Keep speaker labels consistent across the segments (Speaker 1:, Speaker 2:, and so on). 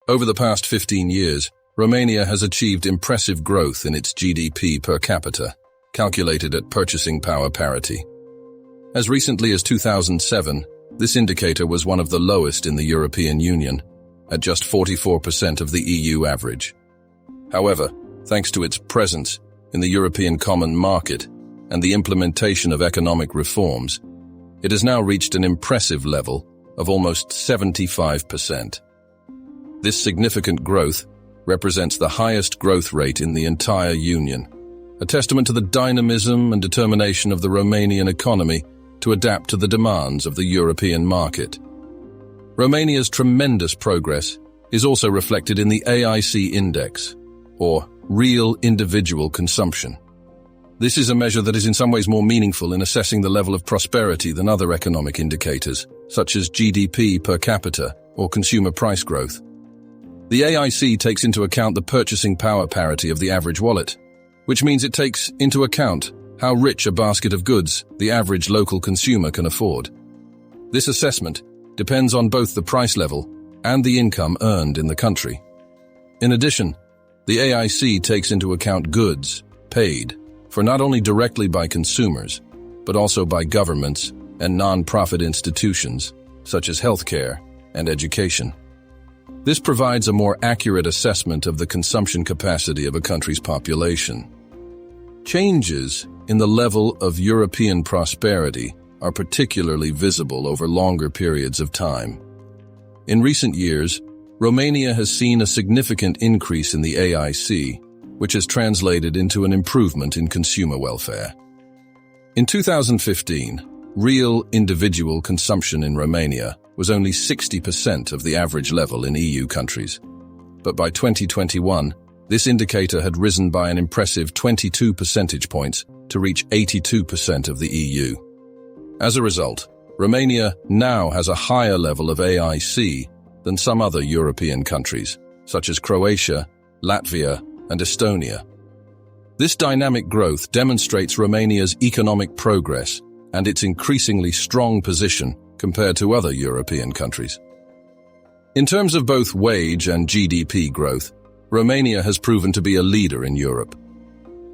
Speaker 1: Over the past 15 years, Romania has achieved impressive growth in its GDP per capita, calculated at purchasing power parity. As recently as 2007, this indicator was one of the lowest in the European Union, at just 44% of the EU average. However, thanks to its presence in the European Common Market and the implementation of economic reforms, it has now reached an impressive level of almost 75%. This significant growth represents the highest growth rate in the entire Union, a testament to the dynamism and determination of the Romanian economy to adapt to the demands of the European market. Romania's tremendous progress is also reflected in the AIC index, or Real Individual Consumption. This is a measure that is in some ways more meaningful in assessing the level of prosperity than other economic indicators, such as GDP per capita or consumer price growth. The AIC takes into account the purchasing power parity of the average wallet, which means it takes into account how rich a basket of goods the average local consumer can afford. This assessment depends on both the price level and the income earned in the country. In addition, the AIC takes into account goods paid for not only directly by consumers, but also by governments and non-profit institutions, such as healthcare and education. This provides a more accurate assessment of the consumption capacity of a country's population. Changes in the level of European prosperity are particularly visible over longer periods of time. In recent years, Romania has seen a significant increase in the AIC, which has translated into an improvement in consumer welfare. In 2015, real individual consumption in Romania was only 60% of the average level in EU countries. But by 2021, this indicator had risen by an impressive 22 percentage points to reach 82% of the EU. As a result, Romania now has a higher level of AIC than some other European countries, such as Croatia, Latvia, and Estonia. This dynamic growth demonstrates Romania's economic progress and its increasingly strong position compared to other European countries. In terms of both wage and GDP growth, Romania has proven to be a leader in Europe.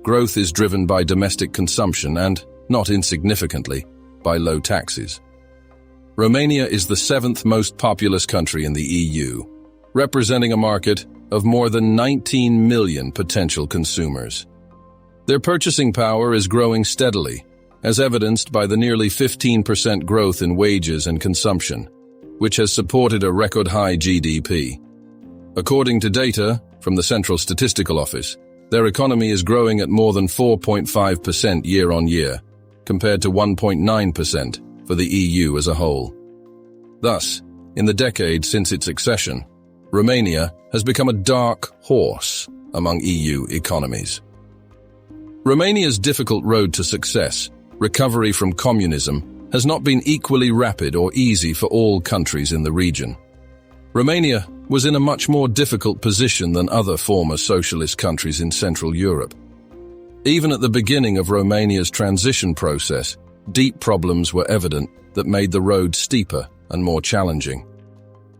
Speaker 1: Growth is driven by domestic consumption and, not insignificantly, by low taxes. Romania is the seventh most populous country in the EU, representing a market of more than 19 million potential consumers. Their purchasing power is growing steadily, as evidenced by the nearly 15% growth in wages and consumption, which has supported a record-high GDP. According to data from the Central Statistical Office, their economy is growing at more than 4.5% year-on-year, compared to 1.9% for the EU as a whole. Thus, in the decade since its accession, Romania has become a dark horse among EU economies. Romania's difficult road to success, recovery from communism, has not been equally rapid or easy for all countries in the region. Romania was in a much more difficult position than other former socialist countries in Central Europe. Even at the beginning of Romania's transition process, deep problems were evident that made the road steeper and more challenging.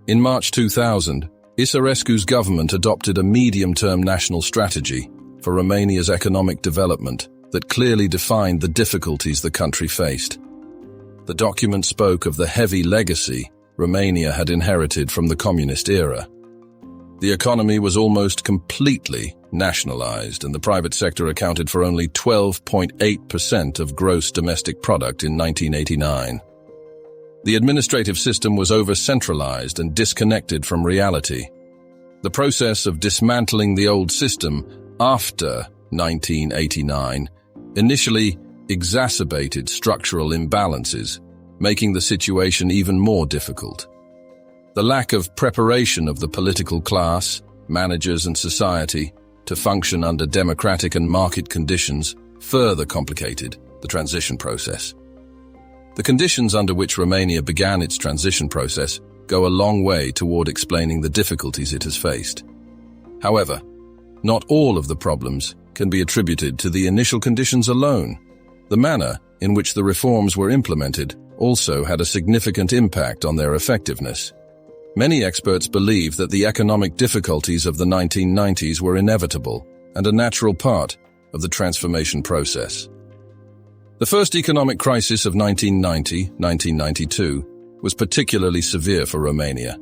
Speaker 1: In March 2000, Isărescu's government adopted a medium-term national strategy for Romania's economic development that clearly defined the difficulties the country faced. The document spoke of the heavy legacy Romania had inherited from the communist era. The economy was almost completely nationalized, and the private sector accounted for only 12.8% of gross domestic product in 1989. The administrative system was over-centralized and disconnected from reality. The process of dismantling the old system after 1989 initially exacerbated structural imbalances, making the situation even more difficult. The lack of preparation of the political class, managers and society to function under democratic and market conditions further complicated the transition process. The conditions under which Romania began its transition process go a long way toward explaining the difficulties it has faced. However, not all of the problems can be attributed to the initial conditions alone. The manner in which the reforms were implemented also had a significant impact on their effectiveness. Many experts believe that the economic difficulties of the 1990s were inevitable and a natural part of the transformation process. The first economic crisis of 1990-1992 was particularly severe for Romania,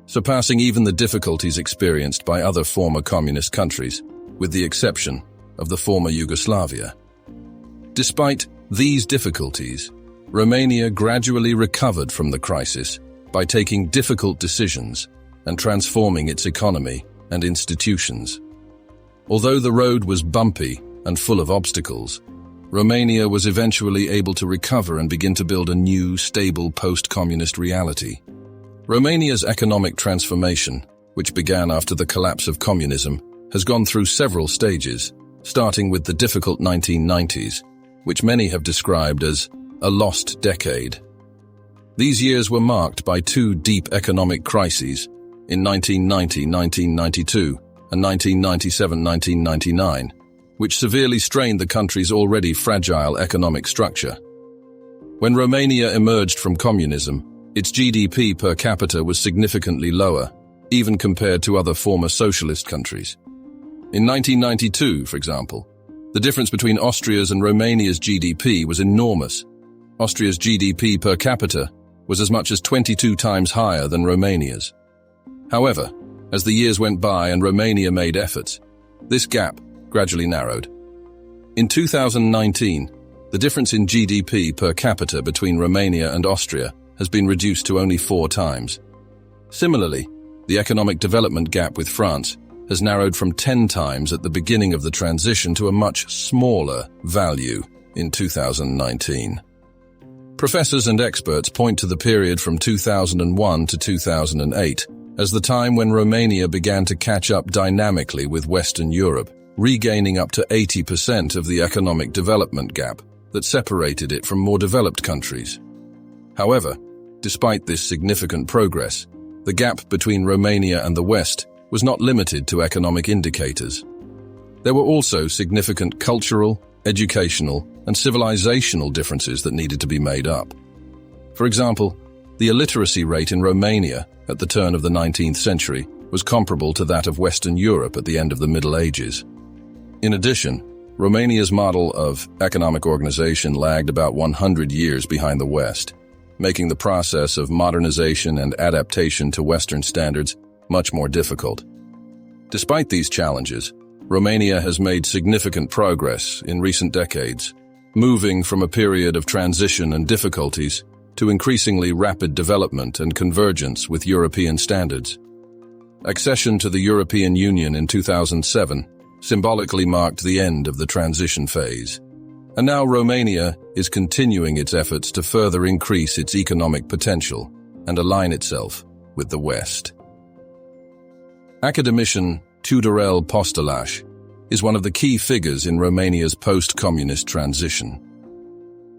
Speaker 1: surpassing even the difficulties experienced by other former communist countries, with the exception of the former Yugoslavia. Despite these difficulties, Romania gradually recovered from the crisis by taking difficult decisions and transforming its economy and institutions. Although the road was bumpy and full of obstacles, Romania was eventually able to recover and begin to build a new, stable post-communist reality. Romania's economic transformation, which began after the collapse of communism, has gone through several stages, starting with the difficult 1990s, which many have described as a lost decade. These years were marked by two deep economic crises in 1990-1992 and 1997-1999, which severely strained the country's already fragile economic structure. When Romania emerged from communism, its GDP per capita was significantly lower, even compared to other former socialist countries. In 1992, for example, the difference between Austria's and Romania's GDP was enormous. Austria's GDP per capita was as much as 22 times higher than Romania's. However, as the years went by and Romania made efforts, this gap gradually narrowed. In 2019, the difference in GDP per capita between Romania and Austria has been reduced to only 4 times. Similarly, the economic development gap with France has narrowed from 10 times at the beginning of the transition to a much smaller value in 2019. Professors and experts point to the period from 2001 to 2008 as the time when Romania began to catch up dynamically with Western Europe, regaining up to 80% of the economic development gap that separated it from more developed countries. However, despite this significant progress, the gap between Romania and the West was not limited to economic indicators. There were also significant cultural, educational, and civilizational differences that needed to be made up. For example, the illiteracy rate in Romania at the turn of the 19th century was comparable to that of Western Europe at the end of the Middle Ages. In addition, Romania's model of economic organization lagged about 100 years behind the West, making the process of modernization and adaptation to Western standards much more difficult. Despite these challenges, Romania has made significant progress in recent decades, moving from a period of transition and difficulties to increasingly rapid development and convergence with European standards. Accession to the European Union in 2007 symbolically marked the end of the transition phase, and now Romania is continuing its efforts to further increase its economic potential and align itself with the West. Academician Tudorel Postolaș is one of the key figures in Romania's post-communist transition.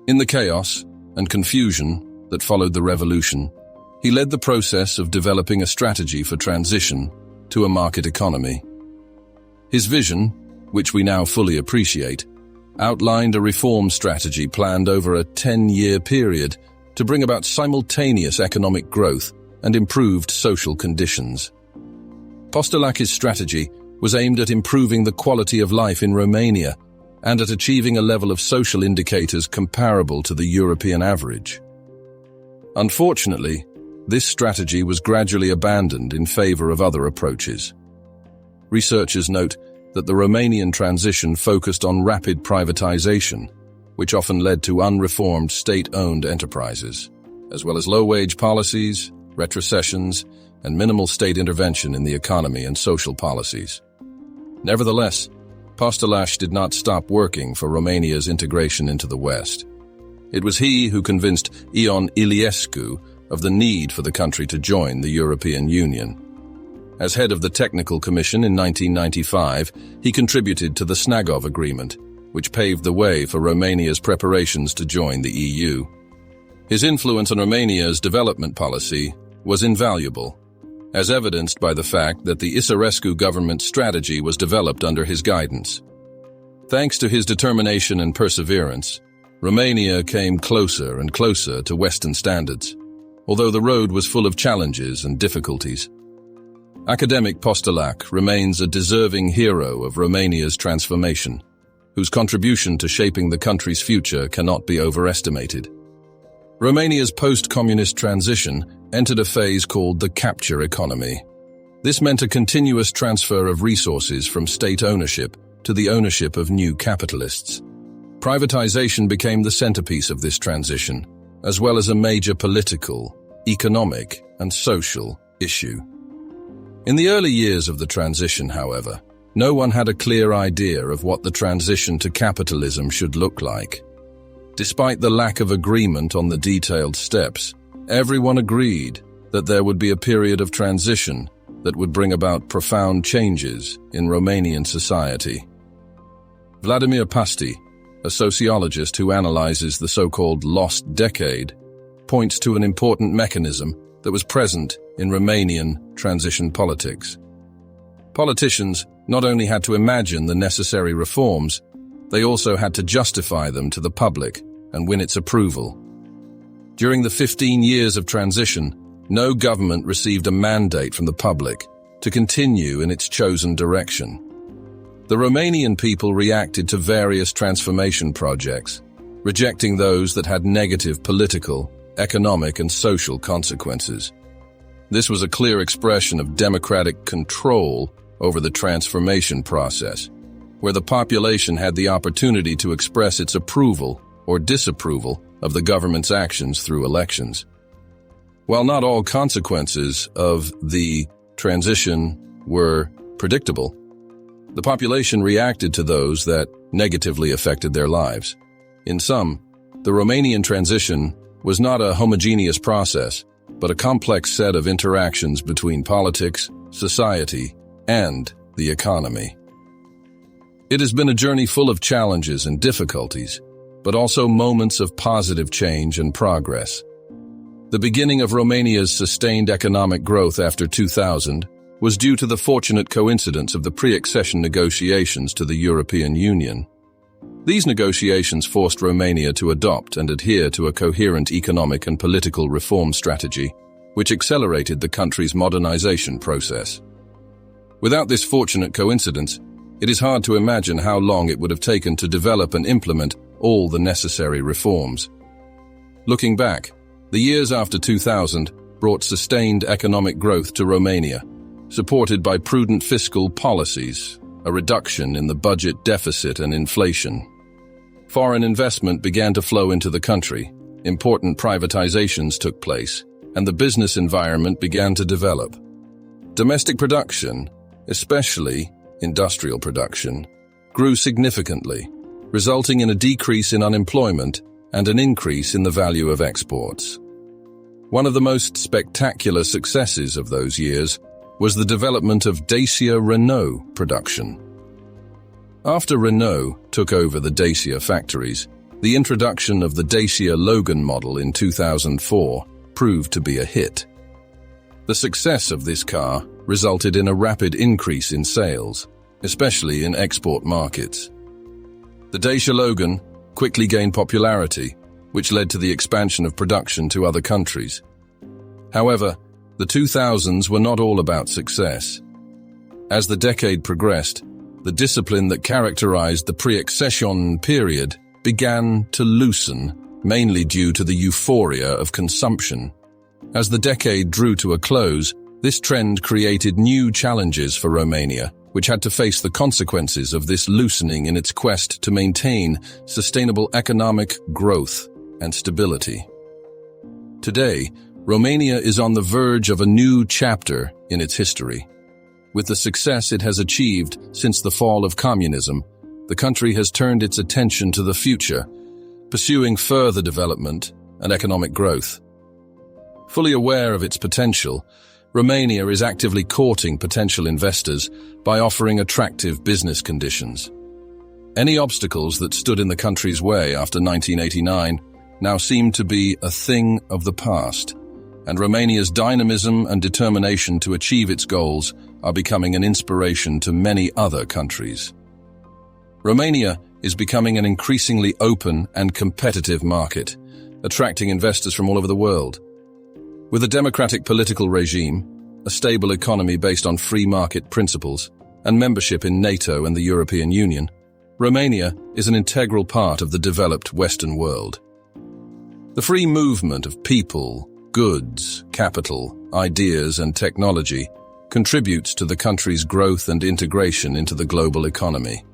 Speaker 1: In the chaos and confusion that followed the revolution, he led the process of developing a strategy for transition to a market economy. His vision, which we now fully appreciate, outlined a reform strategy planned over a 10-year period to bring about simultaneous economic growth and improved social conditions. Postolaș's strategy was aimed at improving the quality of life in Romania and at achieving a level of social indicators comparable to the European average. Unfortunately, this strategy was gradually abandoned in favor of other approaches. Researchers note that the Romanian transition focused on rapid privatization, which often led to unreformed state-owned enterprises, as well as low-wage policies, retrocessions, and minimal state intervention in the economy and social policies. Nevertheless, Postolaș did not stop working for Romania's integration into the West. It was he who convinced Ion Iliescu of the need for the country to join the European Union. As head of the Technical Commission in 1995, he contributed to the Snagov Agreement, which paved the way for Romania's preparations to join the EU. His influence on Romania's development policy was invaluable, as evidenced by the fact that the Isărescu government strategy was developed under his guidance. Thanks to his determination and perseverance, Romania came closer and closer to Western standards. although the road was full of challenges and difficulties. Academic Postolac remains a deserving hero of Romania's transformation, whose contribution to shaping the country's future cannot be overestimated. Romania's post-communist transition entered a phase called the capture economy. This meant a continuous transfer of resources from state ownership to the ownership of new capitalists. Privatization became the centerpiece of this transition, as well as a major political, economic, and social issue. In the early years of the transition, however, no one had a clear idea of what the transition to capitalism should look like. Despite the lack of agreement on the detailed steps, everyone agreed that there would be a period of transition that would bring about profound changes in Romanian society. Vladimir Pasti, a sociologist who analyzes the so-called lost decade, points to an important mechanism that was present in Romanian transition politics. Politicians not only had to imagine the necessary reforms, they also had to justify them to the public and win its approval. During the 15 years of transition, no government received a mandate from the public to continue in its chosen direction. The Romanian people reacted to various transformation projects, rejecting those that had negative political, economic, and social consequences. This was a clear expression of democratic control over the transformation process, where the population had the opportunity to express its approval or disapproval of the government's actions through elections. While not all consequences of the transition were predictable, the population reacted to those that negatively affected their lives. In sum, the Romanian transition was not a homogeneous process, but a complex set of interactions between politics, society, and the economy. It has been a journey full of challenges and difficulties, but also moments of positive change and progress. The beginning of Romania's sustained economic growth after 2000 was due to the fortunate coincidence of the pre-accession negotiations to the European Union. These negotiations forced Romania to adopt and adhere to a coherent economic and political reform strategy, which accelerated the country's modernization process. Without this fortunate coincidence, it is hard to imagine how long it would have taken to develop and implement all the necessary reforms. Looking back, the years after 2000 brought sustained economic growth to Romania, supported by prudent fiscal policies, a reduction in the budget deficit and inflation. Foreign investment began to flow into the country, important privatizations took place, and the business environment began to develop. Domestic production, especially industrial production, grew significantly, resulting in a decrease in unemployment and an increase in the value of exports. One of the most spectacular successes of those years was the development of Dacia Renault production. After Renault took over the Dacia factories, the introduction of the Dacia Logan model in 2004 proved to be a hit. The success of this car resulted in a rapid increase in sales, especially in export markets. The Dacia Logan quickly gained popularity, which led to the expansion of production to other countries. However, the 2000s were not all about success. As the decade progressed, the discipline that characterized the pre-accession period began to loosen, mainly due to the euphoria of consumption. As the decade drew to a close, this trend created new challenges for Romania, which had to face the consequences of this loosening in its quest to maintain sustainable economic growth and stability. Today, Romania is on the verge of a new chapter in its history. With the success it has achieved since the fall of communism, the country has turned its attention to the future, pursuing further development and economic growth. Fully aware of its potential, Romania is actively courting potential investors by offering attractive business conditions. Any obstacles that stood in the country's way after 1989 now seem to be a thing of the past, and Romania's dynamism and determination to achieve its goals are becoming an inspiration to many other countries. Romania is becoming an increasingly open and competitive market, attracting investors from all over the world. With a democratic political regime, a stable economy based on free market principles, and membership in NATO and the European Union, Romania is an integral part of the developed Western world. The free movement of people, goods, capital, ideas, and technology contributes to the country's growth and integration into the global economy.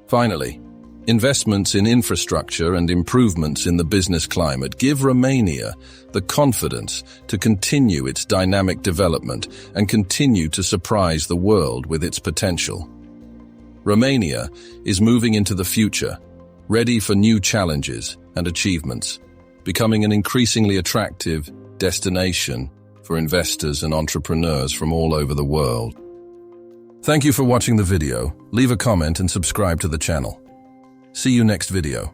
Speaker 1: Finally, investments in infrastructure and improvements in the business climate give Romania the confidence to continue its dynamic development and continue to surprise the world with its potential. Romania is moving into the future, ready for new challenges and achievements, becoming an increasingly attractive destination for investors and entrepreneurs from all over the world. Thank you for watching the video. Leave a comment and subscribe to the channel. See you next video.